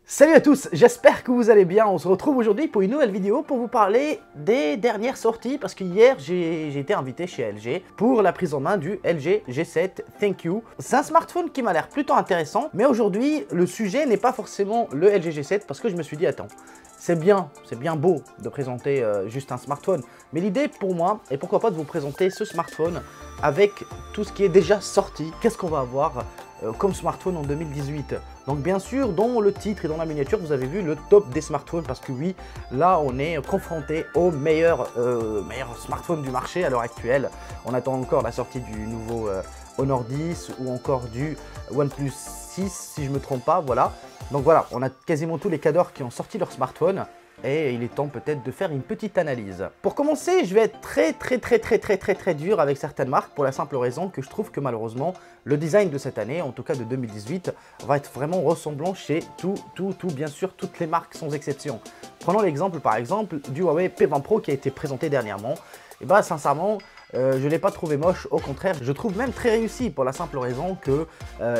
Salut à tous, j'espère que vous allez bien. On se retrouve aujourd'hui pour une nouvelle vidéo pour vous parler des dernières sorties parce que hier j'ai été invité chez LG pour la prise en main du LG G7 ThinQ. C'est un smartphone qui m'a l'air plutôt intéressant, mais aujourd'hui le sujet n'est pas forcément le LG G7 parce que je me suis dit attends, c'est bien beau de présenter juste un smartphone, mais l'idée pour moi est pourquoi pas de vous présenter ce smartphone avec tout ce qui est déjà sorti. Qu'est-ce qu'on va avoir comme smartphone en 2018. Donc bien sûr, dans le titre et dans la miniature, vous avez vu le top des smartphones parce que oui, là on est confronté au meilleur smartphone du marché à l'heure actuelle. On attend encore la sortie du nouveau Honor 10 ou encore du OnePlus 6 si je ne me trompe pas, voilà. Donc voilà, on a quasiment tous les cadors qui ont sorti leur smartphone. Et il est temps peut-être de faire une petite analyse. Pour commencer, je vais être très dur avec certaines marques pour la simple raison que je trouve que malheureusement, le design de cette année, en tout cas de 2018, va être vraiment ressemblant chez bien sûr, toutes les marques sans exception. Prenons l'exemple par exemple du Huawei P20 Pro qui a été présenté dernièrement. Et bah sincèrement, je ne l'ai pas trouvé moche, au contraire, je trouve même très réussi pour la simple raison que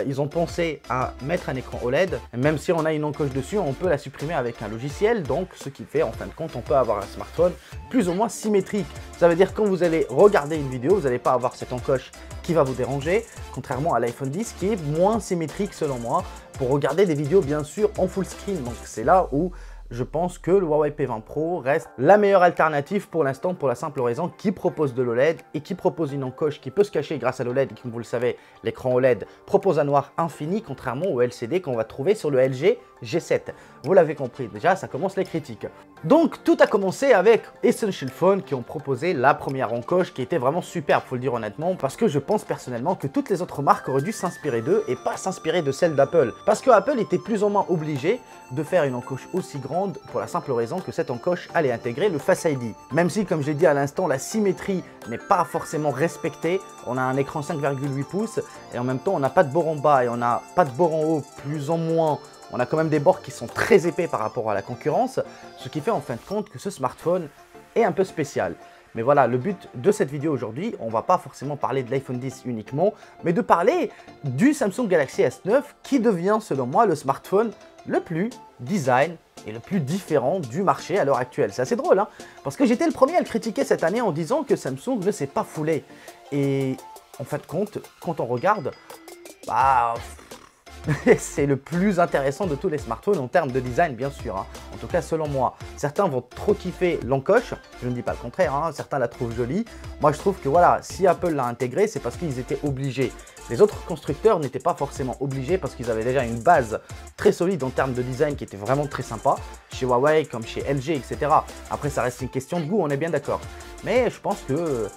ils ont pensé à mettre un écran OLED. Même si on a une encoche dessus, on peut la supprimer avec un logiciel, donc ce qui fait en fin de compte, on peut avoir un smartphone plus ou moins symétrique. Ça veut dire que quand vous allez regarder une vidéo, vous n'allez pas avoir cette encoche qui va vous déranger, contrairement à l'iPhone 10 qui est moins symétrique selon moi, pour regarder des vidéos bien sûr en full screen. Donc c'est là où je pense que le Huawei P20 Pro reste la meilleure alternative pour l'instant pour la simple raison qu'il propose de l'OLED et qui propose une encoche qui peut se cacher grâce à l'OLED. Comme vous le savez, l'écran OLED propose un noir infini contrairement au LCD qu'on va trouver sur le LG G7. Vous l'avez compris, déjà ça commence les critiques. Donc tout a commencé avec Essential Phone qui ont proposé la première encoche qui était vraiment superbe, faut le dire honnêtement, parce que je pense personnellement que toutes les autres marques auraient dû s'inspirer d'eux et pas s'inspirer de celle d'Apple. Parce que Apple était plus ou moins obligé de faire une encoche aussi grande pour la simple raison que cette encoche allait intégrer le Face ID. Même si, comme j'ai dit à l'instant, la symétrie n'est pas forcément respectée, on a un écran 5,8 pouces et en même temps on n'a pas de bord en bas et on n'a pas de bord en haut, plus ou moins. On a quand même des bords qui sont très épais par rapport à la concurrence, ce qui fait en fin de compte que ce smartphone est un peu spécial. Mais voilà, le but de cette vidéo aujourd'hui, on ne va pas forcément parler de l'iPhone 10 uniquement, mais de parler du Samsung Galaxy S9 qui devient selon moi le smartphone le plus design et le plus différent du marché à l'heure actuelle. C'est assez drôle, hein, parce que j'étais le premier à le critiquer cette année en disant que Samsung ne s'est pas foulé. Et en fin de compte, quand on regarde, bah... c'est le plus intéressant de tous les smartphones en termes de design bien sûr, hein. En tout cas selon moi. Certains vont trop kiffer l'encoche, je ne dis pas le contraire, hein. Certains la trouvent jolie. Moi je trouve que voilà, si Apple l'a intégré, c'est parce qu'ils étaient obligés. Les autres constructeurs n'étaient pas forcément obligés parce qu'ils avaient déjà une base très solide en termes de design qui était vraiment très sympa, chez Huawei comme chez LG, etc. Après ça reste une question de goût, on est bien d'accord. Mais je pense que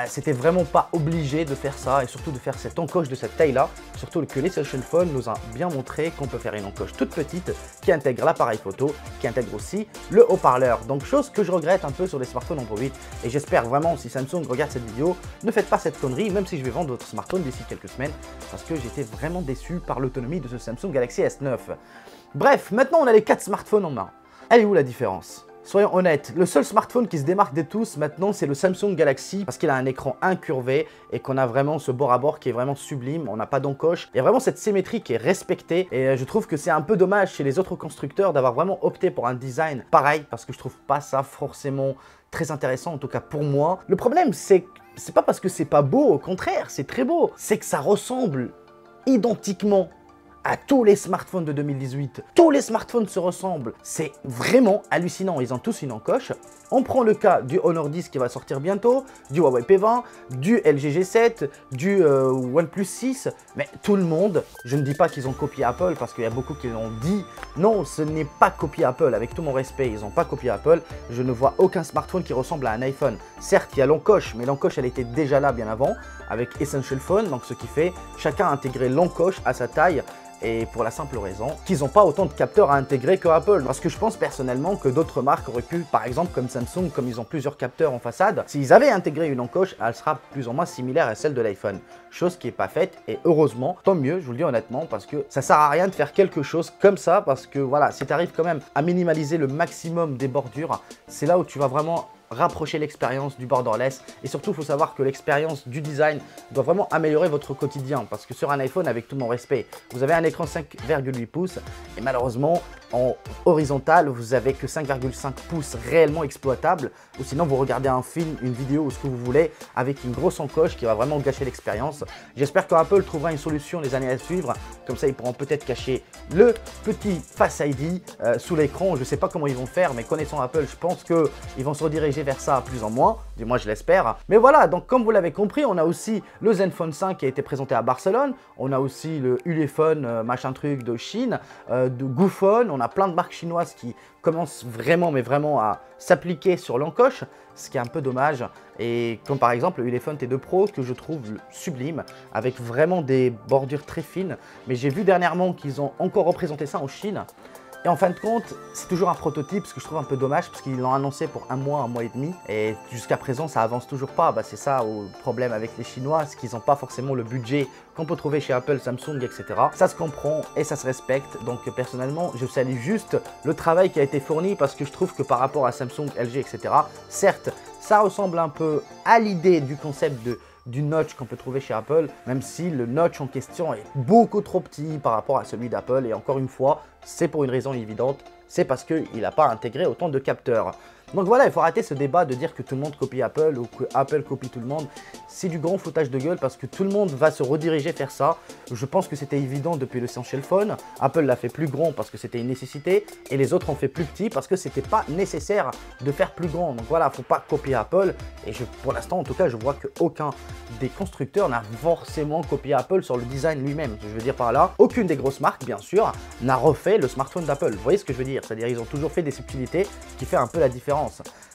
c'était vraiment pas obligé de faire ça et surtout de faire cette encoche de cette taille-là. Surtout que l'Essential Phone nous a bien montré qu'on peut faire une encoche toute petite qui intègre l'appareil photo, qui intègre aussi le haut-parleur. Donc chose que je regrette un peu sur les smartphones Android et j'espère vraiment si Samsung regarde cette vidéo, ne faites pas cette connerie même si je vais vendre votre smartphone d'ici quelques semaines parce que j'étais vraiment déçu par l'autonomie de ce Samsung Galaxy S9. Bref, maintenant on a les 4 smartphones en main. Elle est où la différence ? Soyons honnêtes, le seul smartphone qui se démarque de tous maintenant, c'est le Samsung Galaxy parce qu'il a un écran incurvé et qu'on a vraiment ce bord à bord qui est vraiment sublime, on n'a pas d'encoche. Il y a vraiment cette symétrie qui est respectée et je trouve que c'est un peu dommage chez les autres constructeurs d'avoir vraiment opté pour un design pareil parce que je trouve pas ça forcément très intéressant, en tout cas pour moi. Le problème, c'est pas parce que c'est pas beau, au contraire, c'est très beau, c'est que ça ressemble identiquement à tous les smartphones de 2018. Tous les smartphones se ressemblent. C'est vraiment hallucinant. Ils ont tous une encoche. On prend le cas du Honor 10 qui va sortir bientôt, du Huawei P20, du LG G7, du OnePlus 6. Mais tout le monde, je ne dis pas qu'ils ont copié Apple parce qu'il y a beaucoup qui l'ont dit. Non, ce n'est pas copié Apple. Avec tout mon respect, ils n'ont pas copié Apple. Je ne vois aucun smartphone qui ressemble à un iPhone. Certes, il y a l'encoche, mais l'encoche, elle était déjà là bien avant avec Essential Phone. Donc ce qui fait, chacun a intégré l'encoche à sa taille. Et pour la simple raison qu'ils n'ont pas autant de capteurs à intégrer que Apple. Parce que je pense personnellement que d'autres marques auraient pu, par exemple comme Samsung, comme ils ont plusieurs capteurs en façade, s'ils avaient intégré une encoche, elle sera plus ou moins similaire à celle de l'iPhone. Chose qui n'est pas faite et heureusement, tant mieux, je vous le dis honnêtement, parce que ça sert à rien de faire quelque chose comme ça, parce que voilà, si tu arrives quand même à minimaliser le maximum des bordures, c'est là où tu vas vraiment rapprocher l'expérience du borderless et surtout il faut savoir que l'expérience du design doit vraiment améliorer votre quotidien parce que sur un iPhone, avec tout mon respect, vous avez un écran 5,8 pouces et malheureusement en horizontal vous avez que 5,5 pouces réellement exploitable ou sinon vous regardez un film, une vidéo ou ce que vous voulez avec une grosse encoche qui va vraiment gâcher l'expérience. J'espère qu'Apple trouvera une solution les années à suivre, comme ça ils pourront peut-être cacher le petit Face ID sous l'écran. Je ne sais pas comment ils vont faire mais connaissant Apple, je pense qu'ils vont se rediriger vers ça plus en moins, du moins je l'espère. Mais voilà, donc comme vous l'avez compris, on a aussi le Zenfone 5 qui a été présenté à Barcelone, on a aussi le Ulefone machin truc de Chine, de Goofone, on a plein de marques chinoises qui commencent vraiment mais vraiment à s'appliquer sur l'encoche, ce qui est un peu dommage. Et comme par exemple le Ulefone T2 Pro que je trouve sublime avec vraiment des bordures très fines, mais j'ai vu dernièrement qu'ils ont encore représenté ça en Chine. Et en fin de compte, c'est toujours un prototype, ce que je trouve un peu dommage parce qu'ils l'ont annoncé pour un mois et demi. Et jusqu'à présent, ça avance toujours pas. Bah, c'est ça le problème avec les Chinois, c'est qu'ils n'ont pas forcément le budget qu'on peut trouver chez Apple, Samsung, etc. Ça se comprend et ça se respecte. Donc personnellement, je salue juste le travail qui a été fourni parce que je trouve que par rapport à Samsung, LG, etc., certes, ça ressemble un peu à l'idée du concept du notch qu'on peut trouver chez Apple, même si le notch en question est beaucoup trop petit par rapport à celui d'Apple. Et encore une fois, c'est pour une raison évidente, c'est parce qu'il n'a pas intégré autant de capteurs. Donc voilà, il faut arrêter ce débat de dire que tout le monde copie Apple ou que Apple copie tout le monde. C'est du grand foutage de gueule parce que tout le monde va se rediriger vers ça. Je pense que c'était évident depuis le Essential Phone. Apple l'a fait plus grand parce que c'était une nécessité et les autres ont fait plus petit parce que c'était pas nécessaire de faire plus grand. Donc voilà, il ne faut pas copier Apple. Et pour l'instant, en tout cas, je vois qu'aucun des constructeurs n'a forcément copié Apple sur le design lui-même. Je veux dire par là, aucune des grosses marques, bien sûr, n'a refait le smartphone d'Apple. Vous voyez ce que je veux dire? C'est-à-dire ils ont toujours fait des subtilités qui fait un peu la différence.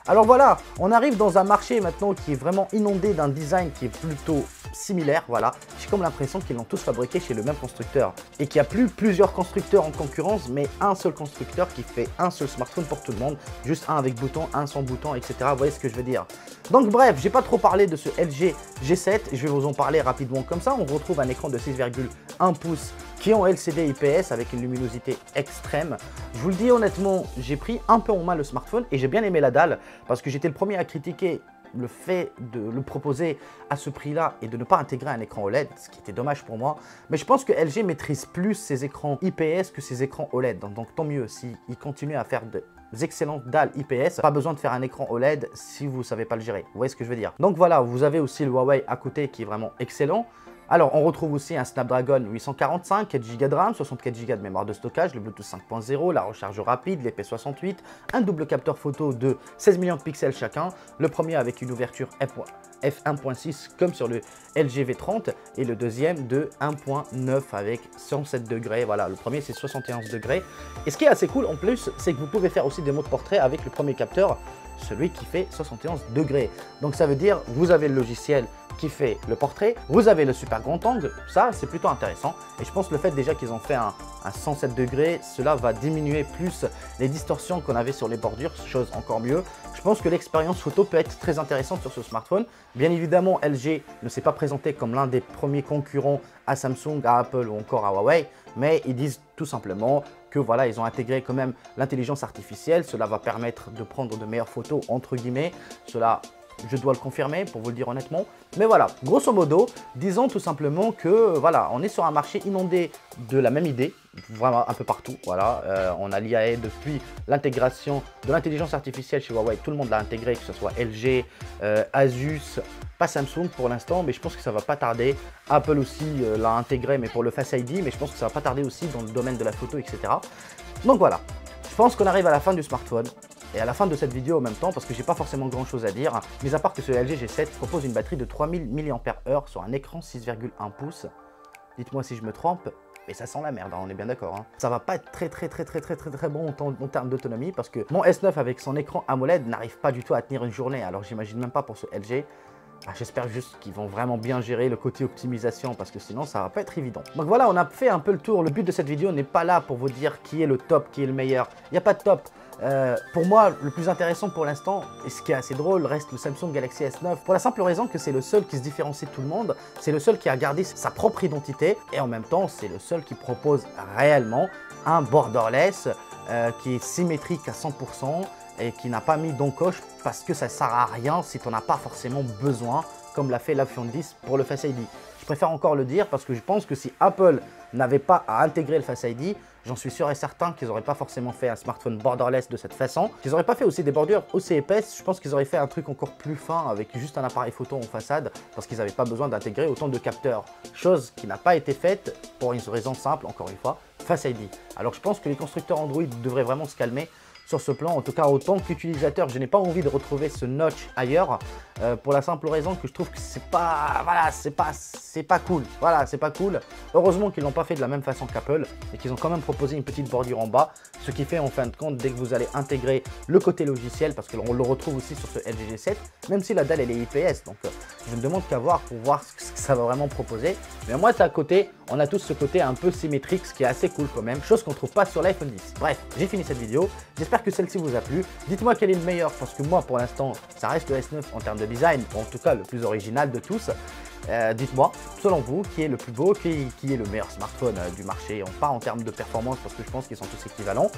Alors voilà, on arrive dans un marché maintenant qui est vraiment inondé d'un design qui est plutôt similaire, voilà. J'ai comme l'impression qu'ils l'ont tous fabriqué chez le même constructeur et qu'il n'y a plus plusieurs constructeurs en concurrence, mais un seul constructeur qui fait un seul smartphone pour tout le monde, juste un avec bouton, un sans bouton, etc. Vous voyez ce que je veux dire? Donc bref, j'ai pas trop parlé de ce LG G7, je vais vous en parler rapidement comme ça. On retrouve un écran de 6,1 pouces qui est en LCD IPS avec une luminosité extrême. Je vous le dis honnêtement, j'ai pris un peu en main le smartphone et j'ai bien aimé la dalle parce que j'étais le premier à critiquer le fait de le proposer à ce prix-là et de ne pas intégrer un écran OLED, ce qui était dommage pour moi. Mais je pense que LG maîtrise plus ses écrans IPS que ses écrans OLED. Donc tant mieux, s'ils continuent à faire des excellentes dalles IPS, pas besoin de faire un écran OLED si vous ne savez pas le gérer. Vous voyez ce que je veux dire? Donc voilà, vous avez aussi le Huawei à côté qui est vraiment excellent. Alors, on retrouve aussi un Snapdragon 845, 4 Go de RAM, 64 Go de mémoire de stockage, le Bluetooth 5.0, la recharge rapide, l'IP68, un double capteur photo de 16 millions de pixels chacun, le premier avec une ouverture f1.6 comme sur le LG V30 et le deuxième de 1.9 avec 107 degrés. Voilà, le premier c'est 71 degrés. Et ce qui est assez cool en plus, c'est que vous pouvez faire aussi des modes portrait avec le premier capteur, celui qui fait 71 degrés. Donc ça veut dire vous avez le logiciel qui fait le portrait, vous avez le super grand angle, ça c'est plutôt intéressant. Et je pense que le fait déjà qu'ils ont fait un 107 degrés, cela va diminuer plus les distorsions qu'on avait sur les bordures, chose encore mieux. Je pense que l'expérience photo peut être très intéressante sur ce smartphone. Bien évidemment, LG ne s'est pas présenté comme l'un des premiers concurrents à Samsung, à Apple ou encore à Huawei, mais ils disent tout simplement que voilà, ils ont intégré quand même l'intelligence artificielle. Cela va permettre de prendre de meilleures photos, entre guillemets. Cela, je dois le confirmer pour vous le dire honnêtement. Mais voilà, grosso modo, disons tout simplement que voilà, on est sur un marché inondé de la même idée, vraiment un peu partout. Voilà, on a l'IA depuis l'intégration de l'intelligence artificielle chez Huawei, tout le monde l'a intégré, que ce soit LG, Asus, pas Samsung pour l'instant, mais je pense que ça va pas tarder. Apple aussi l'a intégré, mais pour le Face ID, mais je pense que ça va pas tarder aussi dans le domaine de la photo, etc. Donc voilà, je pense qu'on arrive à la fin du smartphone. Et à la fin de cette vidéo en même temps, parce que j'ai pas forcément grand chose à dire, mais à part que ce LG G7 propose une batterie de 3000 mAh sur un écran 6,1 pouces. Dites-moi si je me trompe, mais ça sent la merde, hein, on est bien d'accord. Hein. Ça va pas être très bon en termes d'autonomie, parce que mon S9 avec son écran AMOLED n'arrive pas du tout à tenir une journée, alors j'imagine même pas pour ce LG. J'espère juste qu'ils vont vraiment bien gérer le côté optimisation parce que sinon ça va pas être évident. Donc voilà, on a fait un peu le tour. Le but de cette vidéo n'est pas là pour vous dire qui est le top, qui est le meilleur. Il n'y a pas de top. Pour moi, le plus intéressant pour l'instant, et ce qui est assez drôle, reste le Samsung Galaxy S9. Pour la simple raison que c'est le seul qui se différencie de tout le monde. C'est le seul qui a gardé sa propre identité. Et en même temps, c'est le seul qui propose réellement un borderless qui est symétrique à 100%. et qui n'a pas mis d'encoche parce que ça sert à rien si tu n'en as pas forcément besoin, comme l'a fait l'iPhone 10 pour le Face ID. Je préfère encore le dire parce que je pense que si Apple n'avait pas à intégrer le Face ID, j'en suis sûr et certain qu'ils n'auraient pas forcément fait un smartphone borderless de cette façon. Qu'ils n'auraient pas fait aussi des bordures aussi épaisses. Je pense qu'ils auraient fait un truc encore plus fin avec juste un appareil photo en façade parce qu'ils n'avaient pas besoin d'intégrer autant de capteurs. Chose qui n'a pas été faite pour une raison simple, encore une fois, Face ID. Alors je pense que les constructeurs Android devraient vraiment se calmer sur ce plan. En tout cas, autant qu'utilisateur, je n'ai pas envie de retrouver ce notch ailleurs pour la simple raison que je trouve que c'est pas, voilà, c'est pas cool. Voilà, c'est pas cool. Heureusement qu'ils l'ont pas fait de la même façon qu'Apple et qu'ils ont quand même proposé une petite bordure en bas, ce qui fait en fin de compte, dès que vous allez intégrer le côté logiciel, parce qu'on le retrouve aussi sur ce LG G7, même si la dalle elle est IPS, donc je ne demande qu'à voir pour voir ce que ça va vraiment proposer. Mais moi, c'est à côté, on a tous ce côté un peu symétrique, ce qui est assez cool quand même, chose qu'on ne trouve pas sur l'iPhone 10. Bref, j'ai fini cette vidéo. J'espère que celle-ci vous a plu. Dites-moi quel est le meilleur, parce que moi, pour l'instant, ça reste le S9 en termes de design, en tout cas le plus original de tous. Dites-moi, selon vous, qui est le plus beau, qui est le meilleur smartphone du marché. On part en termes de performance parce que je pense qu'ils sont tous équivalents.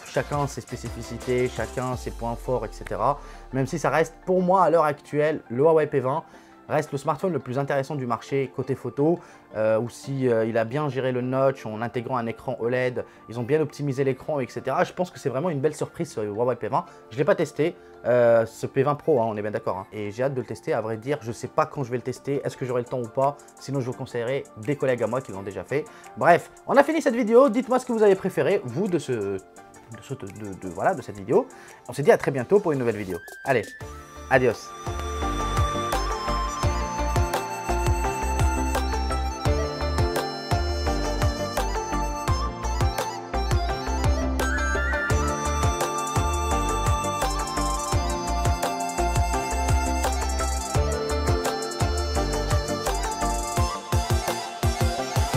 Chacun ses spécificités, chacun ses points forts, etc. Même si ça reste, pour moi, à l'heure actuelle, le Huawei P20 reste le smartphone le plus intéressant du marché côté photo, aussi il a bien géré le notch en intégrant un écran OLED, ils ont bien optimisé l'écran, etc. Je pense que c'est vraiment une belle surprise sur le Huawei P20. Je ne l'ai pas testé, ce P20 Pro, hein, on est bien d'accord, hein. Et j'ai hâte de le tester, à vrai dire, je ne sais pas quand je vais le tester, est-ce que j'aurai le temps ou pas, sinon je vous conseillerais des collègues à moi qui l'ont déjà fait. Bref, on a fini cette vidéo, dites-moi ce que vous avez préféré, vous, de cette vidéo. On se dit à très bientôt pour une nouvelle vidéo. Allez, adios.